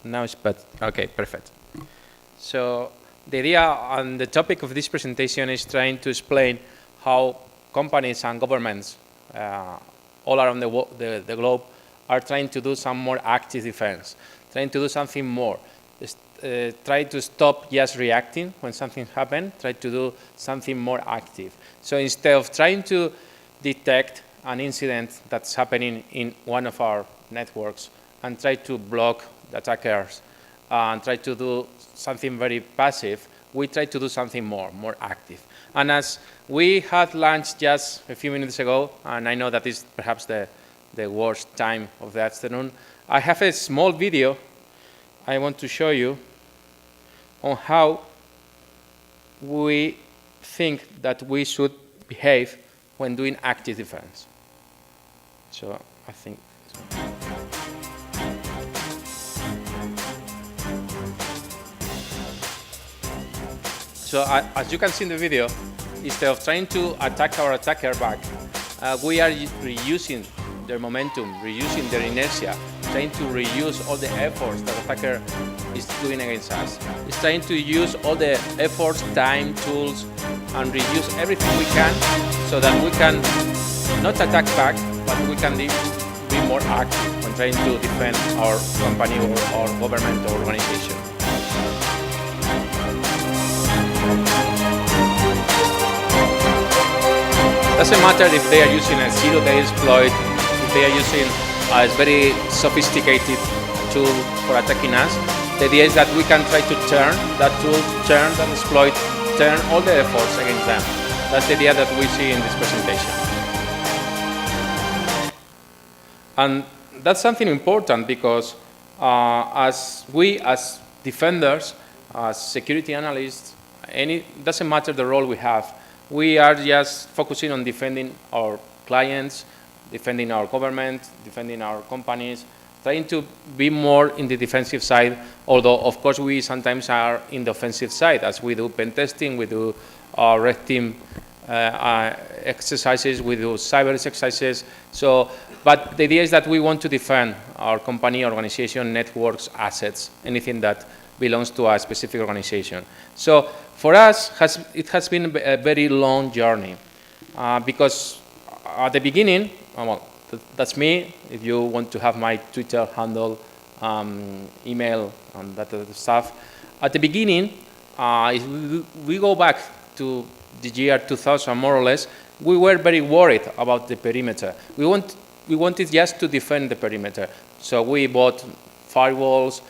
Now it's but okay, perfect. So the idea and the topic of this presentation is trying to explain how companies and governments all around the globe are trying to do some more active defense, trying to do something more. Try to stop just reacting when something happens, try to do something more active. So instead of trying to detect an incident that's happening in one of our networks and try to block the attackers and try to do something very passive, we try to do something more active. And as we had lunch just a few minutes ago, and I know that is perhaps the worst time of the afternoon, I have a small video I want to show you on how we think that we should behave when doing active defense. So I think. So as you can see in the video, instead of trying to attack our attacker back, we are reusing their momentum, reusing their inertia, trying to reuse all the efforts that the attacker is doing against us. It's trying to use all the efforts, time, tools, and reuse everything we can so that we can not attack back, but we can be more active when trying to defend our company or our government or organization. Doesn't matter if they are using a zero-day exploit, if they are using a very sophisticated tool for attacking us. The idea is that we can try to turn that tool, turn that exploit, turn all the efforts against them. That's the idea that we see in this presentation. And that's something important because as defenders, as security analysts, doesn't matter the role we have, we are just focusing on defending our clients, defending our government, defending our companies, trying to be more in the defensive side, although of course we sometimes are in the offensive side as we do pen testing, we do red team exercises, we do cyber exercises. So, but the idea is that we want to defend our company, organization, networks, assets, anything that belongs to a specific organization. So for us, it has been a very long journey because at the beginning, well, that's me. If you want to have my Twitter handle, email, and that stuff. At the beginning, if we go back to the year 2000, more or less, we were very worried about the perimeter. We wanted just to defend the perimeter. So we bought firewalls.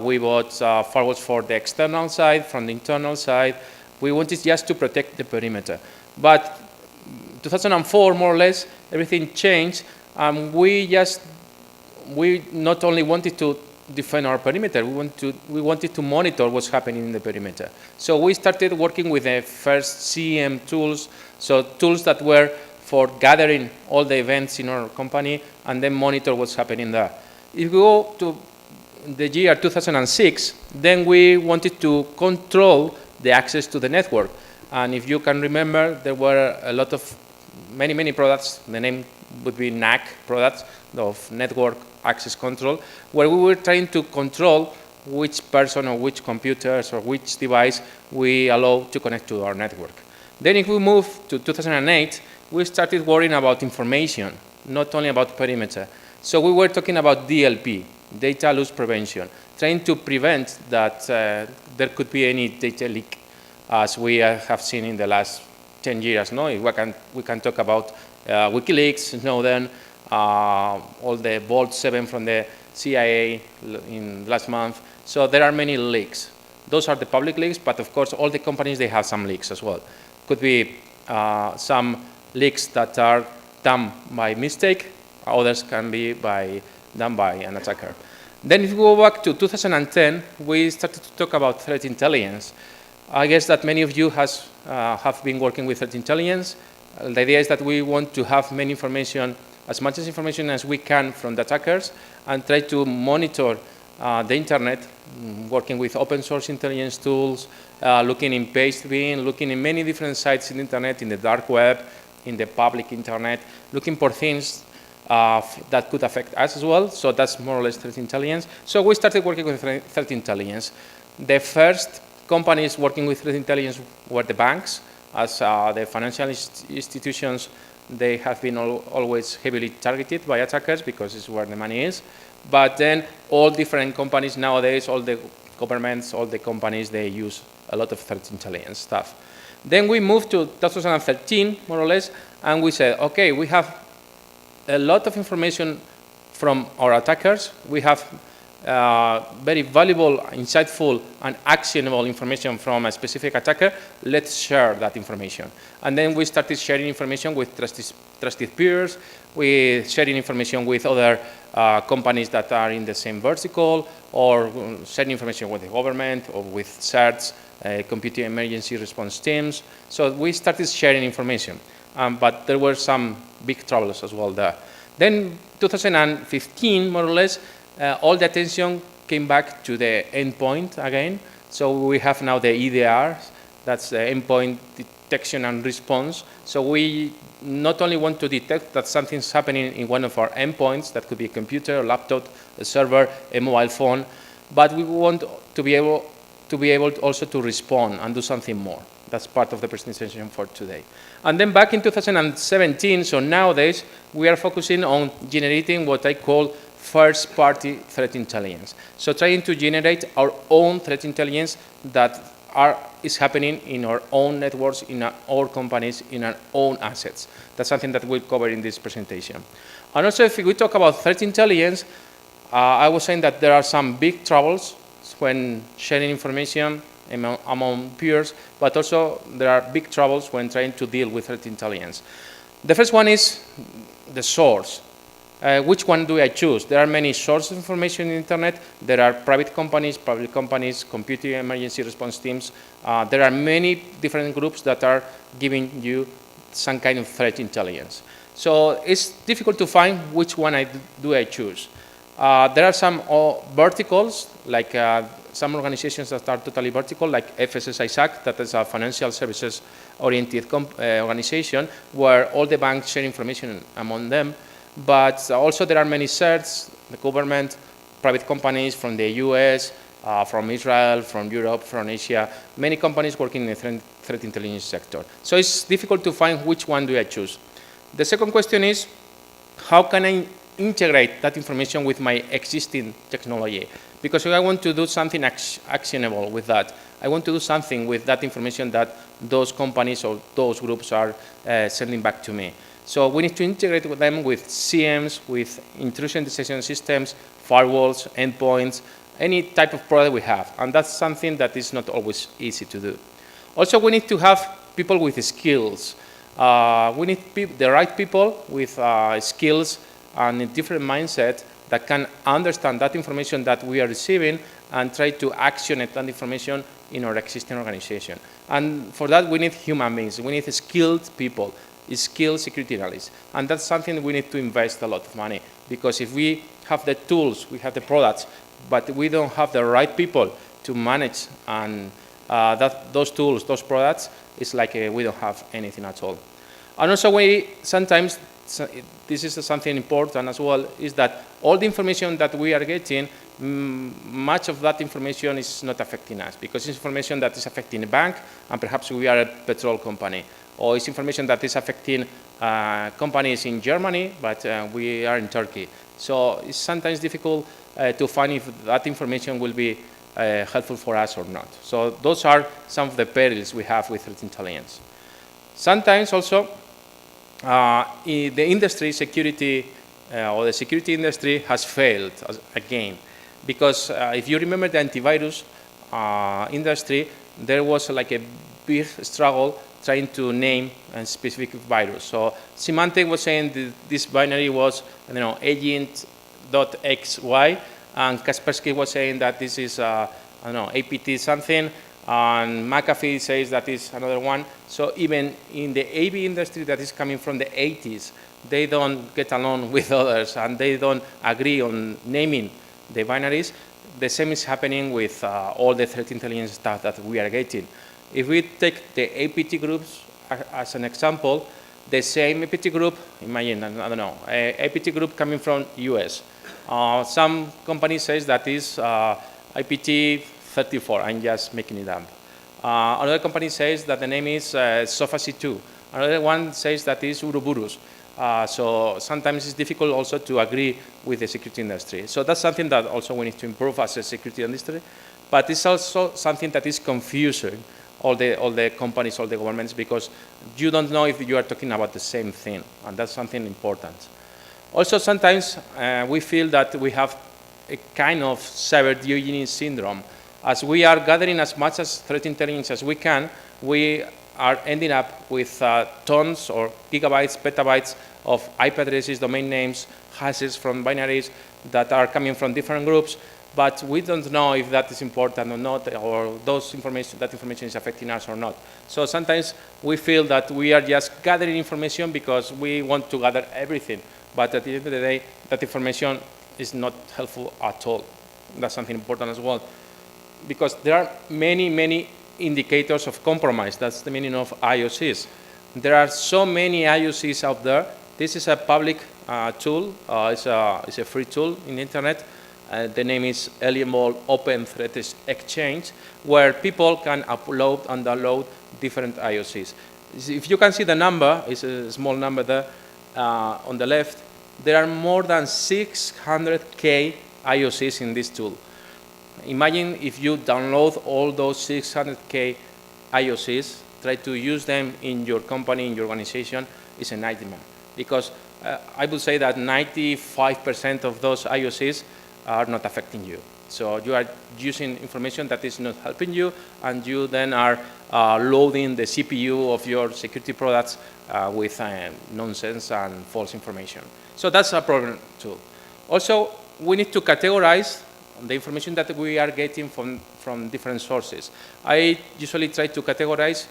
We bought firewalls for the external side, from the internal side. We wanted just to protect the perimeter. But 2004, more or less, everything changed. We not only wanted to defend our perimeter, we wanted to monitor what's happening in the perimeter. So we started working with the first CM tools, so tools that were for gathering all the events in our company and then monitor what's happening there. If you go to the year 2006, then we wanted to control the access to the network. And if you can remember, there were a lot of many products. The name would be NAC products, of network access control, where we were trying to control which person or which computers or which device we allow to connect to our network. Then if we move to 2008, we started worrying about information, not only about perimeter. So we were talking about DLP, data loss prevention, trying to prevent that there could be any data leak, as we have seen in the last 10 years. No? We can talk about WikiLeaks, Snowden, all the Vault 7 from the CIA in last month. So there are many leaks. Those are the public leaks, but of course all the companies, they have some leaks as well. Could be some leaks that are done by mistake, others can be done by an attacker. Then if we go back to 2010, we started to talk about threat intelligence. I guess that many of you have been working with threat intelligence. The idea is that we want to have many information, as much information as we can from the attackers, and try to monitor the internet, working with open source intelligence tools, looking in pastebin, looking in many different sites in the internet, in the dark web, in the public internet, looking for things that could affect us as well. So that's more or less threat intelligence. So we started working with threat intelligence. The first companies working with threat intelligence were the banks, as the financial institutions, they have been always heavily targeted by attackers because it's where the money is. But then all different companies nowadays, all the governments, all the companies, they use a lot of threat intelligence stuff. Then we moved to 2013, more or less, and we said, okay, we have a lot of information from our attackers. We have very valuable, insightful, and actionable information from a specific attacker. Let's share that information. And then we started sharing information with trusted peers. We sharing information with other companies that are in the same vertical, or sharing information with the government, or with CERTs, computing emergency response teams. So we started sharing information. But there were some big troubles as well there. Then 2015, more or less, all the attention came back to the endpoint again. So we have now the EDR, that's the endpoint detection and response. So we not only want to detect that something's happening in one of our endpoints, that could be a computer, a laptop, a server, a mobile phone, but we want to be able also to respond and do something more. That's part of the presentation for today. And then back in 2017, so nowadays, we are focusing on generating what I call first-party threat intelligence. So trying to generate our own threat intelligence that is happening in our own networks, in our companies, in our own assets. That's something that we'll cover in this presentation. And also, if we talk about threat intelligence, I was saying that there are some big troubles when sharing information among peers, but also there are big troubles when trying to deal with threat intelligence. The first one is the source. Which one do I choose? There are many sources of information in the internet. There are private companies, public companies, computing emergency response teams. There are many different groups that are giving you some kind of threat intelligence. So it's difficult to find which one do I choose. There are some verticals, like some organizations that are totally vertical, like FSSISAC, that is a financial services-oriented organization, where all the banks share information among them. But also there are many CERTs, the government, private companies from the US, from Israel, from Europe, from Asia, many companies working in the threat intelligence sector. So it's difficult to find which one do I choose. The second question is, how can I integrate that information with my existing technology? Because if I want to do something actionable with that, I want to do something with that information that those companies or those groups are sending back to me. So we need to integrate with them with CMs, with intrusion detection systems, firewalls, endpoints, any type of product we have. And that's something that is not always easy to do. Also, we need to have people with skills. We need the right people with skills and a different mindset that can understand that information that we are receiving and try to action that information in our existing organization. And for that, we need human beings. We need skilled people, skilled security analysts. And that's something we need to invest a lot of money, because if we have the tools, we have the products, but we don't have the right people to manage and those tools, those products, it's like we don't have anything at all. And also sometimes, this is something important as well, is that all the information that we are getting, much of that information is not affecting us, because it's information that is affecting a bank, and perhaps we are a petrol company, or it's information that is affecting companies in Germany, but we are in Turkey. So it's sometimes difficult to find if that information will be helpful for us or not. So those are some of the perils we have with threat intelligence. Sometimes also, in the industry security, or the security industry has failed again. Because if you remember the antivirus industry, there was like a big struggle trying to name a specific virus. So Symantec was saying that this binary was, agent.xy, and Kaspersky was saying that this is, APT something, and McAfee says that is another one. So even in the AV industry that is coming from the 80s, they don't get along with others, and they don't agree on naming the binaries. The same is happening with all the threat intelligence stuff that we are getting. If we take the APT groups as an example, the same APT group, imagine, I don't know, a APT group coming from US. Some company says that is IPT 34, I'm just making it up. Another company says that the name is SOFA-C2. Another one says that is Uruburus. So sometimes it's difficult also to agree with the security industry. So that's something that also we need to improve as a security industry. But it's also something that is confusing all the companies, all the governments, because you don't know if you are talking about the same thing, and that's something important. Also, sometimes we feel that we have a kind of cyber Diogenes syndrome. As we are gathering as much as threat intelligence as we can, we are ending up with tons or gigabytes, petabytes of IP addresses, domain names, hashes from binaries that are coming from different groups, but we don't know if that is important or not, or that information is affecting us or not. So sometimes we feel that we are just gathering information because we want to gather everything, but at the end of the day, that information is not helpful at all. That's something important as well, because there are many, many indicators of compromise. That's the meaning of IOCs. There are so many IOCs out there. This is a public tool. It's a free tool in the internet. The name is LML Open Threat Exchange, where people can upload and download different IOCs. If you can see the number, it's a small number there on the left, there are more than 600K IOCs in this tool. Imagine if you download all those 600K IOCs, try to use them in your company, in your organization, it's a nightmare. Because I would say that 95% of those IOCs are not affecting you. So you are using information that is not helping you, and you then are loading the CPU of your security products with nonsense and false information. So that's a problem too. Also, we need to categorize the information that we are getting from different sources. I usually try to categorize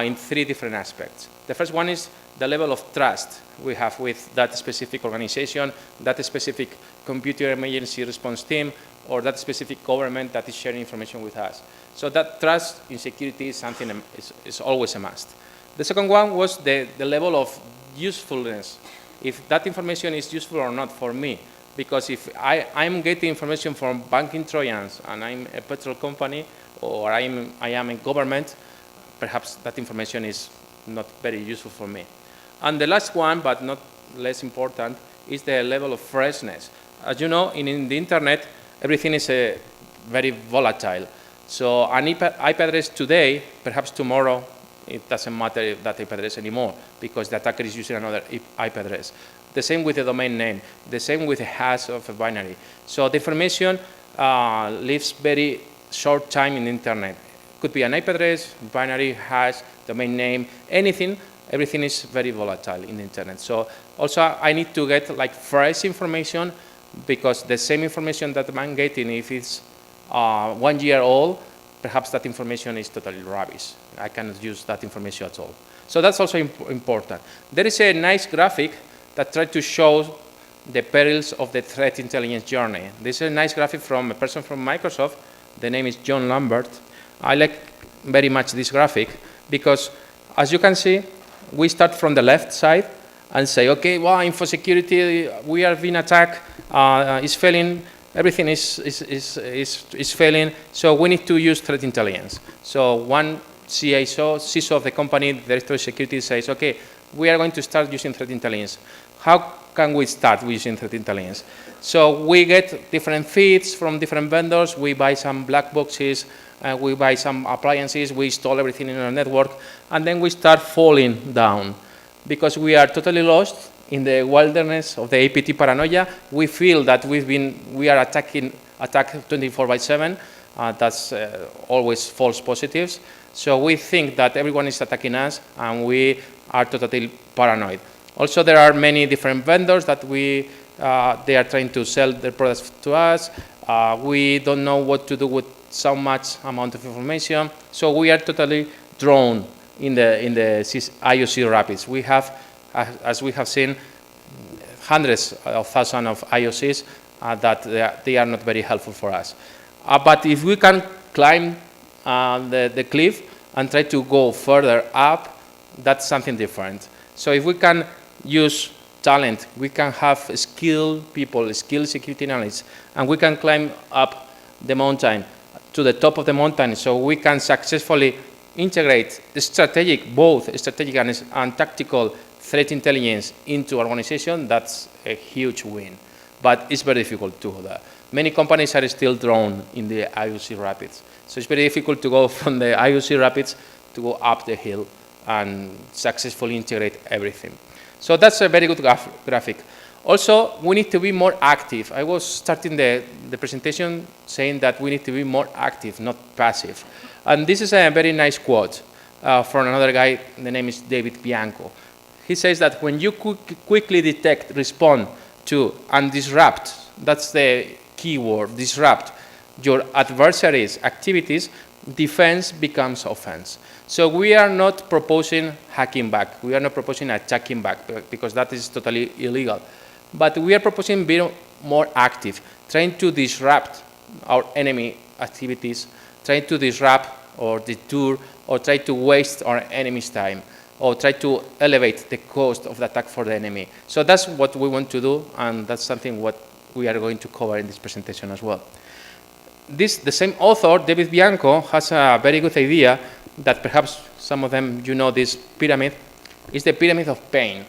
in 3 different aspects. The first one is the level of trust we have with that specific organization, that specific computer emergency response team, or that specific government that is sharing information with us. So that trust in security is something is always a must. The second one was the level of usefulness, if that information is useful or not for me. Because if I'm getting information from banking Trojans and I'm a petrol company, or I am a government, perhaps that information is not very useful for me. And the last one, but not less important, is the level of freshness. As you know, in the internet, everything is very volatile. So an IP address today, perhaps tomorrow, it doesn't matter that IP address anymore, because the attacker is using another IP address. The same with the domain name, the same with the hash of a binary. So the information lives very short time in the internet. Could be an IP address, binary, hash, domain name, anything. Everything is very volatile in the internet. So also I need to get like fresh information, because the same information that I'm getting, if it's 1 year old, perhaps that information is totally rubbish. I cannot use that information at all. So that's also important. There is a nice graphic that tries to show the perils of the threat intelligence journey. This is a nice graphic from a person from Microsoft. The name is John Lambert. I like very much this graphic because, as you can see, we start from the left side and say, okay, well, info security, we are being attacked, it's failing, everything is failing, so we need to use threat intelligence. So one CISO of the company, the director of security, says, okay, we are going to start using threat intelligence. How can we start using threat intelligence? So we get different feeds from different vendors, we buy some black boxes, we buy some appliances, we install everything in our network, and then we start falling down. Because we are totally lost in the wilderness of the APT paranoia, we feel that we are attacked 24/7. That's always false positives. So we think that everyone is attacking us, and we are totally paranoid. Also, there are many different vendors that they are trying to sell their products to us. We don't know what to do with so much amount of information. So we are totally drawn in the IOC rapids. We have, as we have seen, hundreds of thousands of IOCs that they are not very helpful for us. But if we can climb the cliff and try to go further up, that's something different. So if we can use talent, we can have skilled people, skilled security analysts, and we can climb up the mountain to the top of the mountain, so we can successfully integrate both strategic and tactical threat intelligence into organization. That's a huge win, but it's very difficult to do that. Many companies are still drawn in the IOC rapids, so it's very difficult to go from the IOC rapids to go up the hill and successfully integrate everything. So that's a very good graphic. Also, we need to be more active. I was starting the presentation saying that we need to be more active, not passive. And this is a very nice quote from another guy. The name is David Bianco. He says that when you quickly detect, respond to, and disrupt, that's the key word, disrupt, your adversaries' activities, defense becomes offense. So we are not proposing hacking back. We are not proposing attacking back, because that is totally illegal. But we are proposing being more active, trying to disrupt our enemy activities, trying to disrupt or detour, or try to waste our enemy's time, or try to elevate the cost of the attack for the enemy. So that's what we want to do, and that's something what we are going to cover in this presentation as well. The same author, David Bianco, has a very good idea that perhaps some of them, you know, this pyramid is the pyramid of pain.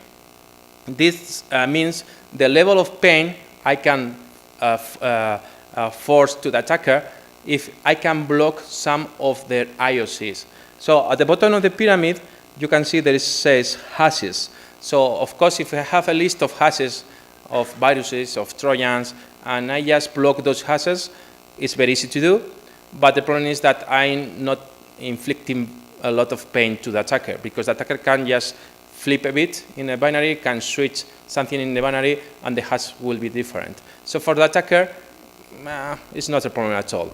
This means the level of pain I can force to the attacker if I can block some of their IOCs. So at the bottom of the pyramid, you can see there says hashes. So of course, if I have a list of hashes, of viruses, of Trojans, and I just block those hashes, it's very easy to do. But the problem is that I'm not inflicting a lot of pain to the attacker, because the attacker can just flip a bit in a binary, can switch something in the binary, and the hash will be different. So for the attacker, it's not a problem at all.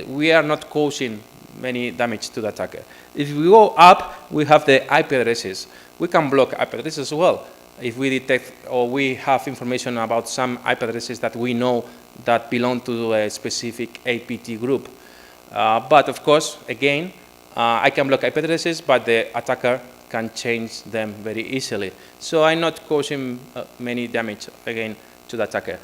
We are not causing many damage to the attacker. If we go up, we have the IP addresses. We can block IP addresses as well. If we detect or we have information about some IP addresses that we know that belong to a specific APT group. But of course, again, I can block IP addresses, but the attacker can change them very easily. So I'm not causing many damage, again, to the attacker.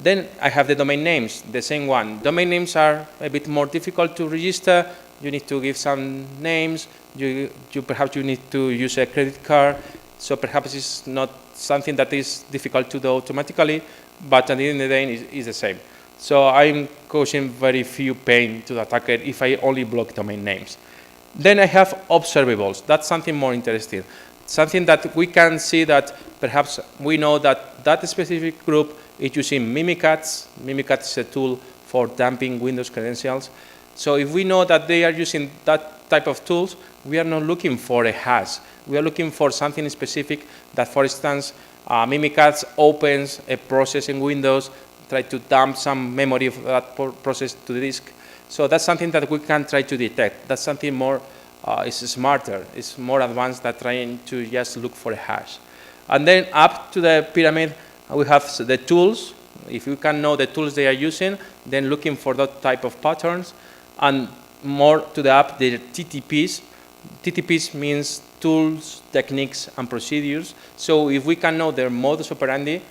Then I have the domain names, the same one. Domain names are a bit more difficult to register. You need to give some names. Perhaps you need to use a credit card. So perhaps it's not something that is difficult to do automatically, but at the end of the day, it's the same. So I'm causing very few pain to the attacker if I only block domain names. Then I have observables. That's something more interesting. Something that we can see that perhaps we know that that specific group is using Mimikatz. Mimikatz is a tool for dumping Windows credentials. So if we know that they are using that type of tools, we are not looking for a hash. We are looking for something specific that, for instance, Mimikatz opens a process in Windows, try to dump some memory of that process to the disk. So that's something that we can try to detect. That's something more, is smarter. It's more advanced than trying to just look for a hash. And then up to the pyramid, we have the tools. If you can know the tools they are using, then looking for that type of patterns. And more to the up, the TTPs. TTPs means tools, techniques, and procedures. So if we can know their modus operandi,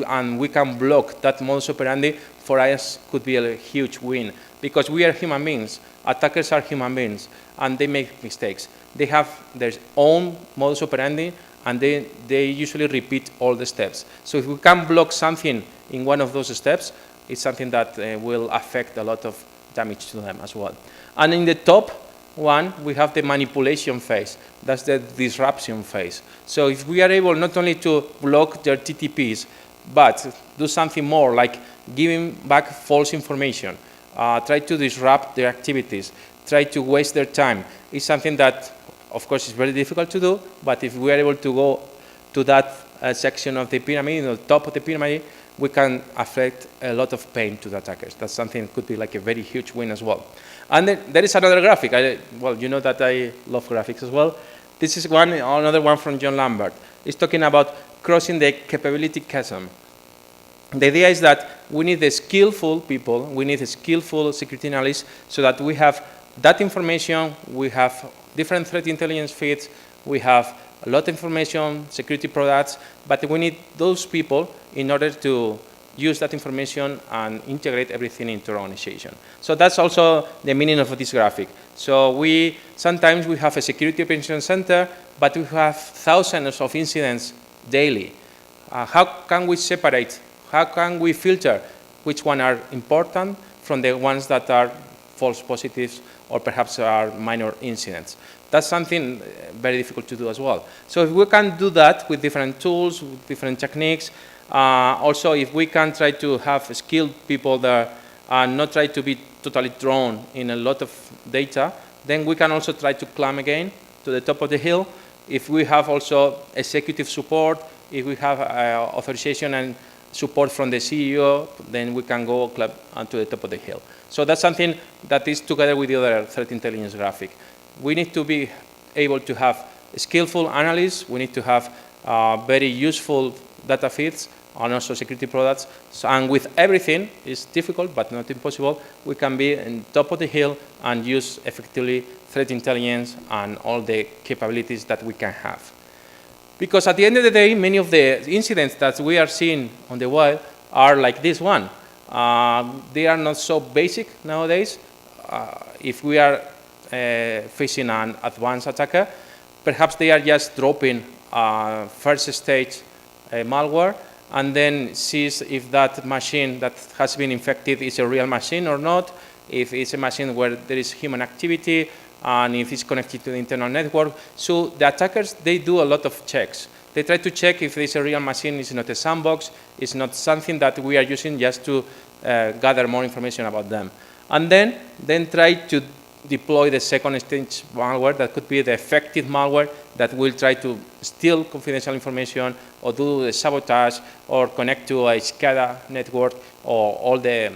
and we can block that modus operandi, for us could be a huge win, because we are human beings. Attackers are human beings, and they make mistakes. They have their own modus operandi, and they usually repeat all the steps. So if we can block something in one of those steps, it's something that will affect a lot of damage to them as well. And in the top one, we have the manipulation phase. That's the disruption phase. So if we are able not only to block their TTPs, but do something more, like giving back false information, try to disrupt their activities, try to waste their time, is something that, of course, is very difficult to do, but if we are able to go to that section of the pyramid, the top of the pyramid, we can affect a lot of pain to the attackers. That's something that could be like a very huge win as well. And then there is another graphic. Well, you know that I love graphics as well. This is another one from John Lambert. It's talking about crossing the capability chasm. The idea is that we need the skillful people, we need a skillful security analysts, so that we have that information, we have different threat intelligence feeds, we have a lot of information, security products, but we need those people in order to use that information and integrate everything into our organization. So that's also the meaning of this graphic. So sometimes we have a security operations center, but we have thousands of incidents daily. How can we separate? How can we filter which ones are important from the ones that are false positives or perhaps are minor incidents? That's something very difficult to do as well. So if we can do that with different tools, with different techniques, also if we can try to have skilled people there and not try to be totally drawn in a lot of data, then we can also try to climb again to the top of the hill. If we have also executive support, if we have authorization and support from the CEO, then we can go to the top of the hill. So that's something that is together with the other threat intelligence graphic. We need to be able to have skillful analysts. We need to have very useful data feeds and also security products. So, and with everything, it's difficult but not impossible, we can be on top of the hill and use effectively threat intelligence and all the capabilities that we can have. Because at the end of the day, many of the incidents that we are seeing on the wild are like this one. They are not so basic nowadays. If we are facing an advanced attacker, perhaps they are just dropping first stage malware and then sees if that machine that has been infected is a real machine or not, if it's a machine where there is human activity, and if it's connected to the internal network. So the attackers, they do a lot of checks. They try to check if it's a real machine, it's not a sandbox, it's not something that we are using just to gather more information about them. And then try to deploy the second stage malware that could be the effective malware that will try to steal confidential information or do the sabotage or connect to a SCADA network or all the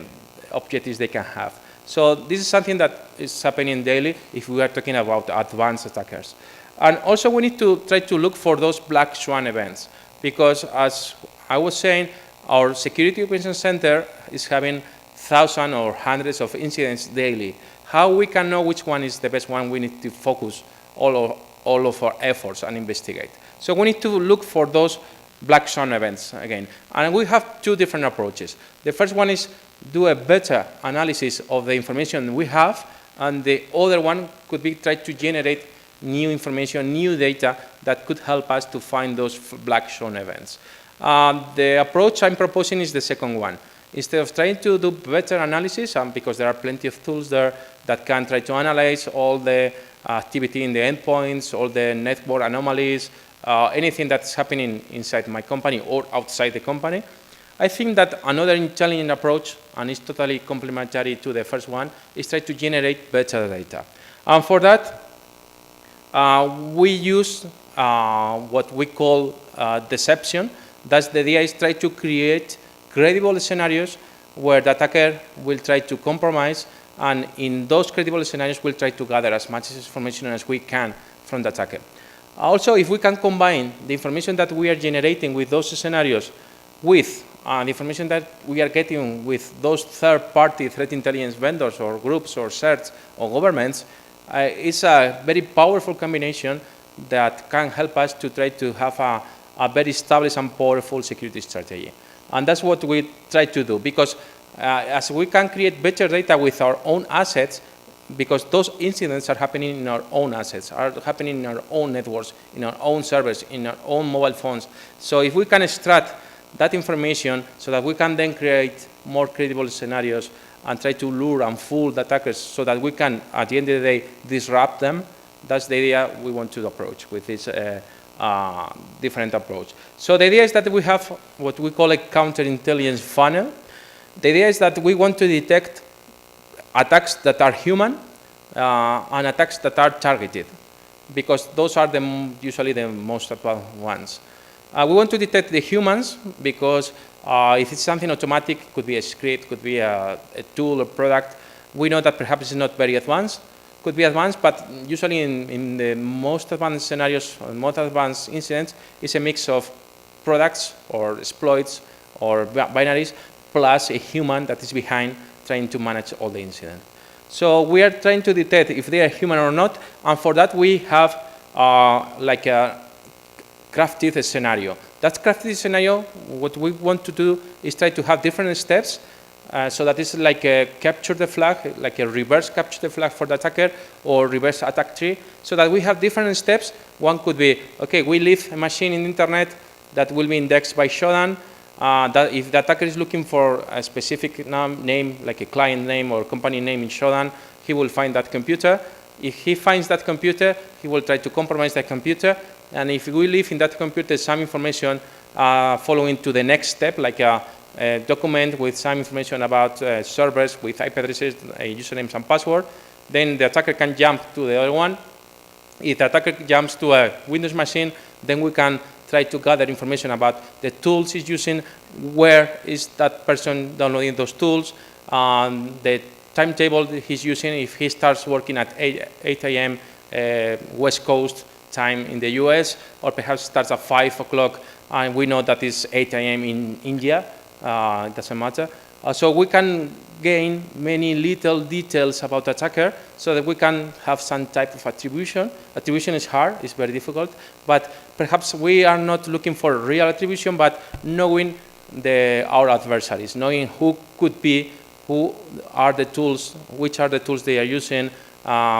objectives they can have. So this is something that is happening daily if we are talking about advanced attackers. And also we need to try to look for those black swan events because as I was saying, our security operations center is having thousands or hundreds of incidents daily. How we can know which one is the best one, we need to focus all of our efforts and investigate. So we need to look for those black swan events again. And we have two different approaches. The first one is do a better analysis of the information we have, and the other one could be try to generate new information, new data that could help us to find those black swan events. The approach I'm proposing is the second one. Instead of trying to do better analysis, because there are plenty of tools there that can try to analyze all the activity in the endpoints, all the network anomalies, anything that's happening inside my company or outside the company, I think that another intelligent approach, and it's totally complementary to the first one, is try to generate better data. And for that, we use what we call deception. That's the idea is try to create credible scenarios where the attacker will try to compromise, and in those credible scenarios, we'll try to gather as much information as we can from the attacker. Also, if we can combine the information that we are generating with those scenarios with the information that we are getting with those third-party threat intelligence vendors or groups or CERTs or governments, it's a very powerful combination that can help us to try to have a very established and powerful security strategy. And that's what we try to do, because as we can create better data with our own assets, because those incidents are happening in our own assets, are happening in our own networks, in our own servers, in our own mobile phones. So if we can extract that information so that we can then create more credible scenarios and try to lure and fool the attackers so that we can, at the end of the day, disrupt them, that's the idea we want to approach with this different approach. So the idea is that we have what we call a counterintelligence funnel. The idea is that we want to detect attacks that are human and attacks that are targeted, because those are usually the most advanced ones. We want to detect the humans because if it's something automatic, could be a script, could be a tool or product, we know that perhaps it's not very advanced, could be advanced, but usually in the most advanced scenarios, or most advanced incidents, it's a mix of products or exploits or binaries plus a human that is behind trying to manage all the incident. So we are trying to detect if they are human or not, and for that we have like crafted scenario. That crafted scenario, what we want to do is try to have different steps. So that is like a capture the flag, like a reverse capture the flag for the attacker, or reverse attack tree, so that we have different steps. One could be, okay, we leave a machine in the internet that will be indexed by Shodan. That if the attacker is looking for a specific name, like a client name or company name in Shodan, he will find that computer. If he finds that computer, he will try to compromise that computer. And if we leave in that computer some information following to the next step, like a document with some information about servers with IP addresses, usernames and password, then the attacker can jump to the other one. If the attacker jumps to a Windows machine, then we can try to gather information about the tools he's using, where is that person downloading those tools, the timetable he's using, if he starts working at 8 a.m. West Coast time in the US, or perhaps starts at 5 o'clock, and we know that it's 8 a.m. in India. It doesn't matter. So we can gain many little details about the attacker so that we can have some type of attribution. Attribution is hard, it's very difficult, but perhaps we are not looking for real attribution, but knowing our adversaries, knowing who could be, who are the tools, which are the tools they are using,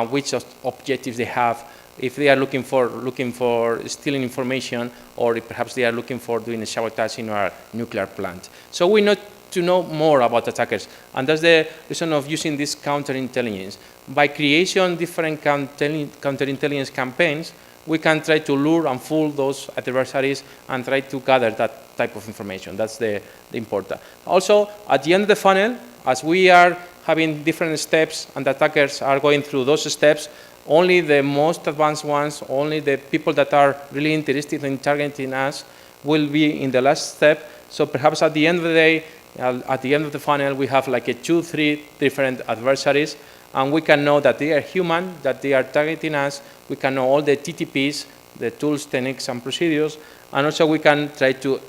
which objectives they have, if they are looking for stealing information, or if perhaps they are looking for doing a sabotage in our nuclear plant. So we need to know more about attackers, and that's the reason of using this counterintelligence. By creation different counterintelligence campaigns, we can try to lure and fool those adversaries and try to gather that type of information. That's the important. Also, at the end of the funnel, as we are having different steps and the attackers are going through those steps, only the most advanced ones, only the people that are really interested in targeting us will be in the last step. So perhaps at the end of the day, at the end of the funnel, we have like 2-3 different adversaries, and we can know that they are human, that they are targeting us. We can know all the TTPs, the tools, techniques, and procedures, and also we can try to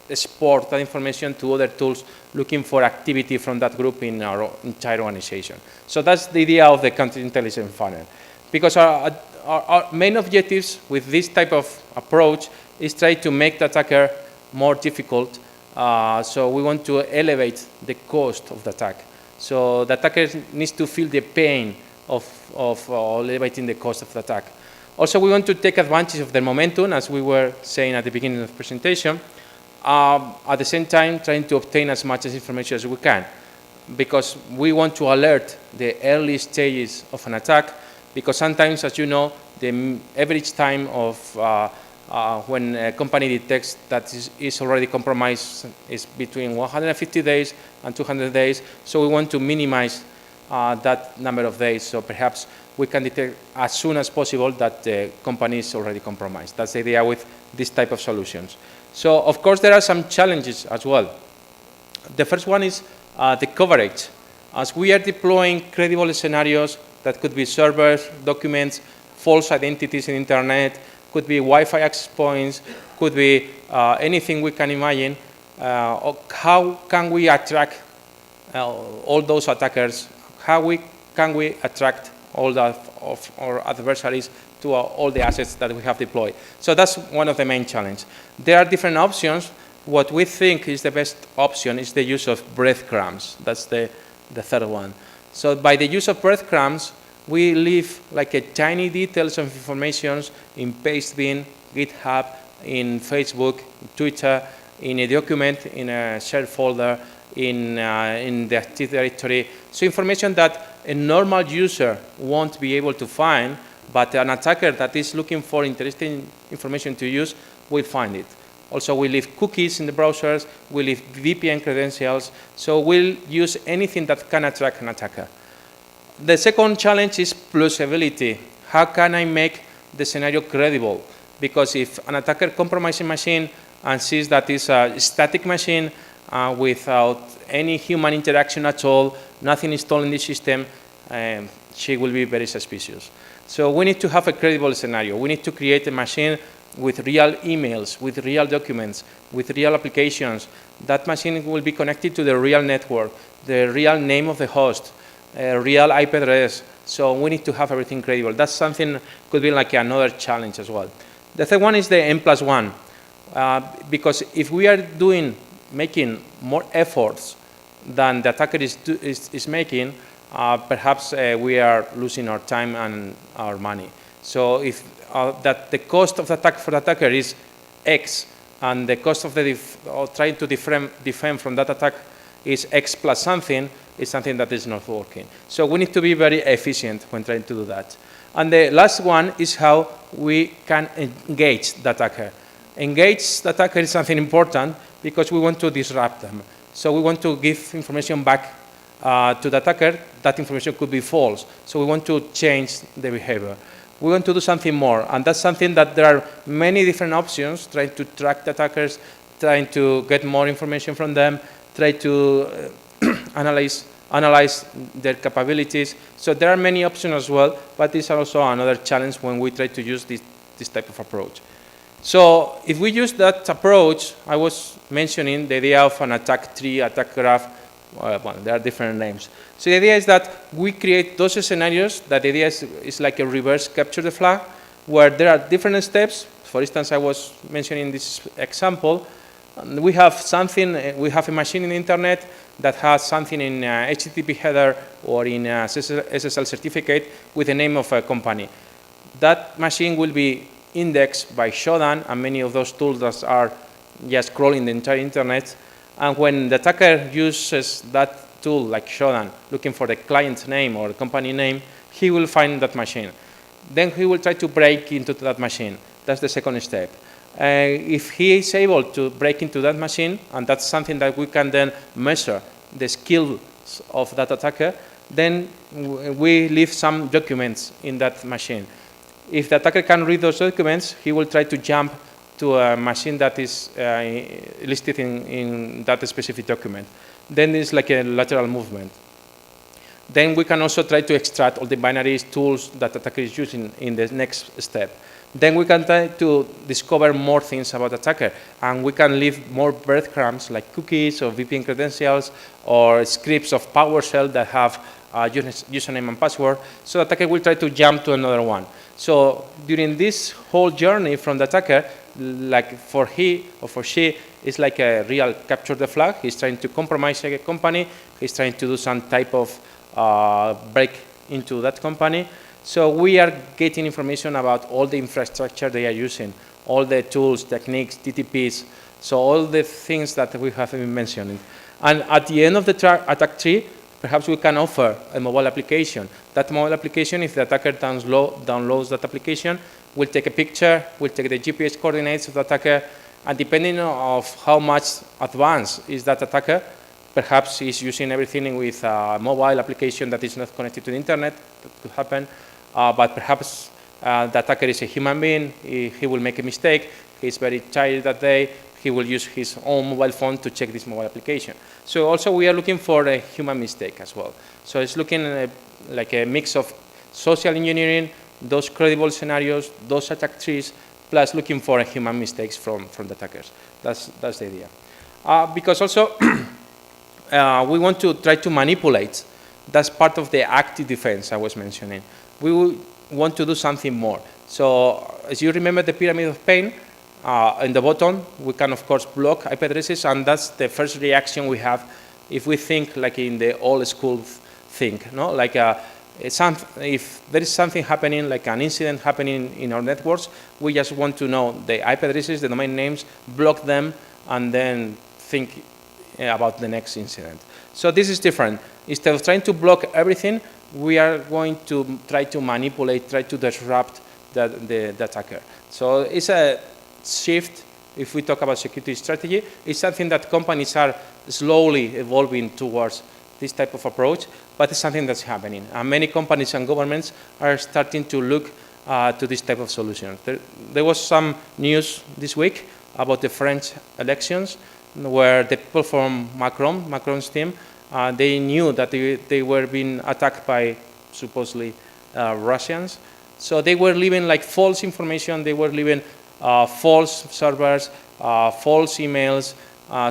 export that information to other tools looking for activity from that group in our entire organization. So that's the idea of the counterintelligence funnel. Because our main objectives with this type of approach is try to make the attacker more difficult. So we want to elevate the cost of the attack. So the attacker needs to feel the pain of elevating the cost of the attack. Also, we want to take advantage of the momentum, as we were saying at the beginning of the presentation, at the same time trying to obtain as much information as we can, because we want to alert the early stages of an attack, because sometimes, as you know, the average time of when a company detects that is already compromised is between 150 days and 200 days. So we want to minimize that number of days. So perhaps we can detect as soon as possible that the company is already compromised. That's the idea with this type of solutions. So of course there are some challenges as well. The first one is the coverage. As we are deploying credible scenarios that could be servers, documents, false identities in the internet, could be Wi-Fi access points, could be anything we can imagine. How can we attract all those attackers? How can we attract all of our adversaries to all the assets that we have deployed? So that's one of the main challenges. There are different options. What we think is the best option is the use of breadcrumbs. That's the third one. So by the use of breadcrumbs, we leave like a tiny details of information in Pastebin, GitHub, in Facebook, Twitter, in a document, in a shared folder, in the Active Directory. So information that a normal user won't be able to find, but an attacker that is looking for interesting information to use will find it. Also, we leave cookies in the browsers, we leave VPN credentials, so we'll use anything that can attract an attacker. The second challenge is plausibility. How can I make the scenario credible? Because if an attacker compromises a machine and sees that it's a static machine without any human interaction at all, nothing installed in the system, she will be very suspicious. So we need to have a credible scenario. We need to create a machine with real emails, with real documents, with real applications. That machine will be connected to the real network, the real name of the host, real IP address. So we need to have everything credible. That's something could be like another challenge as well. The third one is the N+1, because if we are making more efforts than the attacker is making, perhaps we are losing our time and our money. So if that the cost of the attack for the attacker is X, and the cost of trying to defend from that attack is X plus something, is something that is not working. So we need to be very efficient when trying to do that. And the last one is how we can engage the attacker. Engage the attacker is something important because we want to disrupt them. So we want to give information back to the attacker. That information could be false. So we want to change the behavior. We want to do something more, and that's something that there are many different options, trying to track the attackers, trying to get more information from them, try to analyze their capabilities. So there are many options as well, but this is also another challenge when we try to use this type of approach. So if we use that approach, I was mentioning the idea of an attack tree, attack graph. Well, there are different names. So the idea is that we create those scenarios. That the idea is like a reverse capture the flag, where there are different steps. For instance, I was mentioning this example. We have something, we have a machine in the internet that has something in HTTP header or in SSL certificate with the name of a company. That machine will be indexed by Shodan and many of those tools that are just crawling the entire internet. And when the attacker uses that tool like Shodan, looking for the client's name or the company name, he will find that machine. Then he will try to break into that machine. That's the second step. If he is able to break into that machine, and that's something that we can then measure the skills of that attacker, then we leave some documents in that machine. If the attacker can read those documents, he will try to jump to a machine that is listed in that specific document. Then it's like a lateral movement. Then we can also try to extract all the binaries tools that the attacker is using in the next step. Then we can try to discover more things about the attacker, and we can leave more breadcrumbs like cookies or VPN credentials or scripts of PowerShell that have username and password, so the attacker will try to jump to another one. So during this whole journey from the attacker, like for he or for she, it's like a real capture the flag. He's trying to compromise a company. He's trying to do some type of break into that company. So we are getting information about all the infrastructure they are using, all the tools, techniques, TTPs, so all the things that we have been mentioning. And at the end of the attack tree, perhaps we can offer a mobile application. That mobile application, if the attacker downloads that application, will take a picture, will take the GPS coordinates of the attacker, and depending on how much advanced is that attacker, perhaps he's using everything with a mobile application that is not connected to the internet. That could happen. But perhaps the attacker is a human being. He will make a mistake. He's very tired that day. He will use his own mobile phone to check this mobile application. So also we are looking for a human mistake as well. So it's looking like a mix of social engineering, those credible scenarios, those attack trees, plus looking for human mistakes from the attackers. That's the idea. Because also we want to try to manipulate. That's part of the active defense I was mentioning. We want to do something more. So as you remember the pyramid of pain, in the bottom, we can, of course, block IP addresses, and that's the first reaction we have if we think like in the old school thing, no? Like if there is something happening, like an incident happening in our networks, we just want to know the IP addresses, the domain names, block them, and then think about the next incident. So this is different. Instead of trying to block everything, we are going to try to manipulate, try to disrupt the attacker. So it's a shift. If we talk about security strategy, it's something that companies are slowly evolving towards this type of approach, but it's something that's happening. And many companies and governments are starting to look to this type of solution. There was some news this week about the French elections, where the people from Macron's team, they knew that they were being attacked by supposedly Russians. So they were leaving like false information. They were leaving false servers, false emails,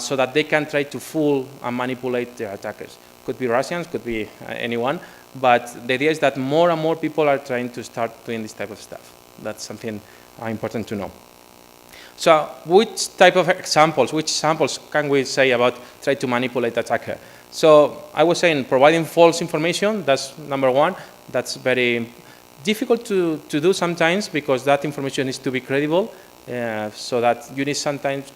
so that they can try to fool and manipulate their attackers. Could be Russians, could be anyone, but the idea is that more and more people are trying to start doing this type of stuff. That's something are important to know. So which type of examples, which samples can we say about try to manipulate attacker? So I was saying providing false information, that's number one. That's very difficult to do sometimes because that information needs to be credible. So that you need sometimes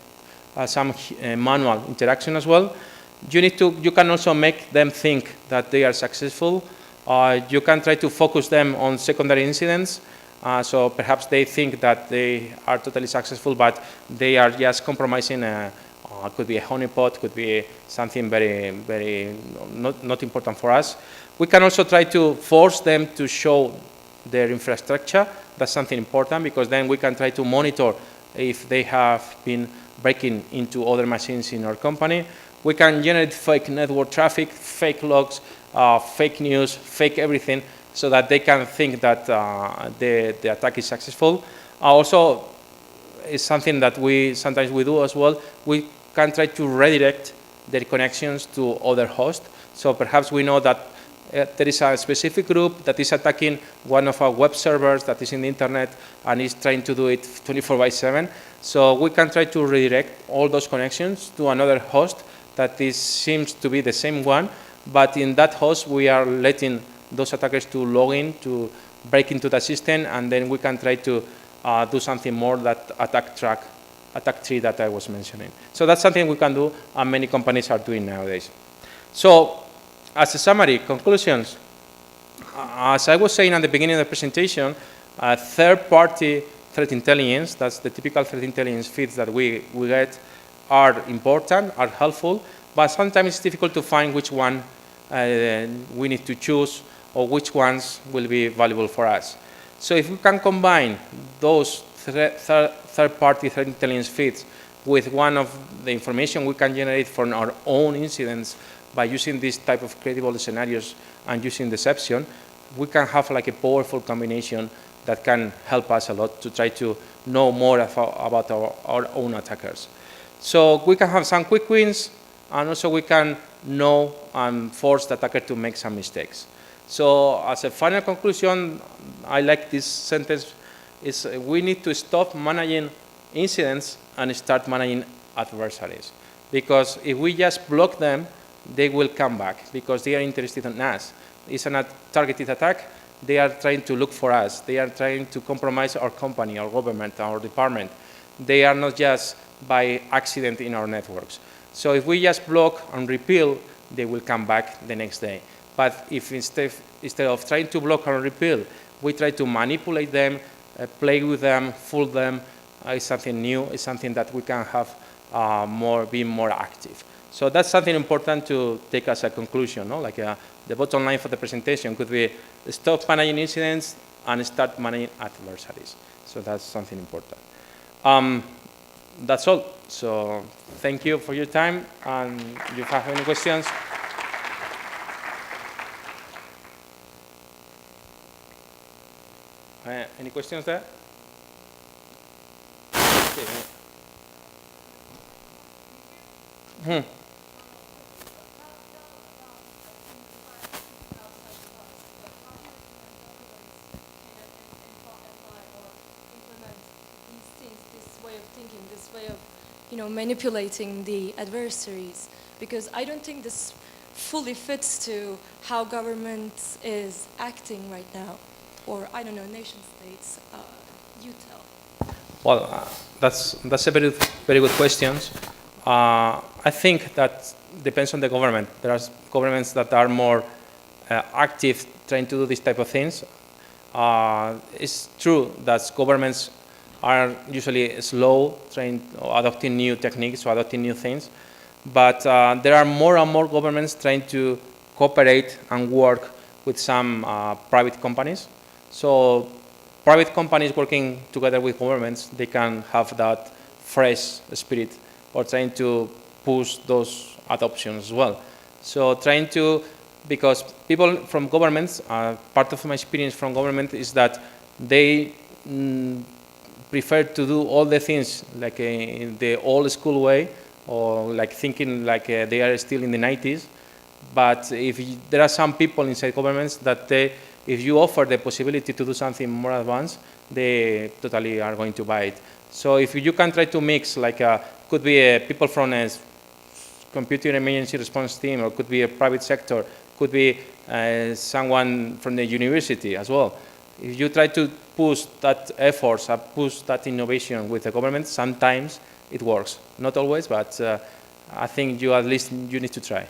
some manual interaction as well. You can also make them think that they are successful. You can try to focus them on secondary incidents. So perhaps they think that they are totally successful, but they are just compromising. Could be a honeypot, could be something very, very not important for us. We can also try to force them to show their infrastructure. That's something important because then we can try to monitor if they have been breaking into other machines in our company. We can generate fake network traffic, fake logs, fake news, fake everything, so that they can think that the attack is successful. Also, it's something that sometimes we do as well. We can try to redirect their connections to other hosts. So perhaps we know that there is a specific group that is attacking one of our web servers that is in the internet and is trying to do it 24/7. So we can try to redirect all those connections to another host that seems to be the same one, but in that host we are letting those attackers to log in, to break into the system, and then we can try to do something more, that attack tree that I was mentioning. So that's something we can do, and many companies are doing nowadays. So as a summary, conclusions, as I was saying at the beginning of the presentation, third-party threat intelligence, that's the typical threat intelligence feeds that we get, are important, are helpful, but sometimes it's difficult to find which one we need to choose or which ones will be valuable for us. So if we can combine those third-party threat intelligence feeds with one of the information we can generate from our own incidents by using this type of credible scenarios and using deception, we can have like a powerful combination that can help us a lot to try to know more about our own attackers. So we can have some quick wins, and also we can know and force the attacker to make some mistakes. So as a final conclusion, I like this sentence, is we need to stop managing incidents and start managing adversaries. Because if we just block them, they will come back because they are interested in us. It's a targeted attack. They are trying to look for us. They are trying to compromise our company, our government, our department. They are not just by accident in our networks. So if we just block and repel, they will come back the next day. But if instead of trying to block and repel, we try to manipulate them, play with them, fool them, it's something new. It's something that we can have be more active. So that's something important to take as a conclusion. No? Like the bottom line for the presentation could be stop managing incidents and start managing adversaries. So that's something important. That's all. So thank you for your time. And if you have any questions. Any questions there? Okay. This way of manipulating the adversaries, because I don't think this fully fits to how government is acting right now, or I don't know, nation states. You tell. Well, that's a very good question. I think that depends on the government. There are governments that are more active trying to do this type of things. It's true that governments are usually slow adopting new techniques or adopting new things, but there are more and more governments trying to cooperate and work with some private companies. So private companies working together with governments, they can have that fresh spirit or trying to push those adoptions as well. So because people from governments, part of my experience from government is that they prefer to do all the things like in the old school way, or like thinking like they are still in the 90s. But there are some people inside governments that if you offer the possibility to do something more advanced, they totally are going to buy it. So if you can try to mix, like could be people from a computer emergency response team, or could be a private sector, could be someone from the university as well. If you try to push that efforts, push that innovation with the government, sometimes it works. Not always, but I think at least you need to try.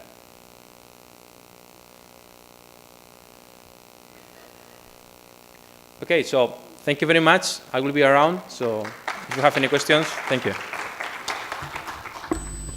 Okay, so thank you very much. I will be around, so if you have any questions, thank you.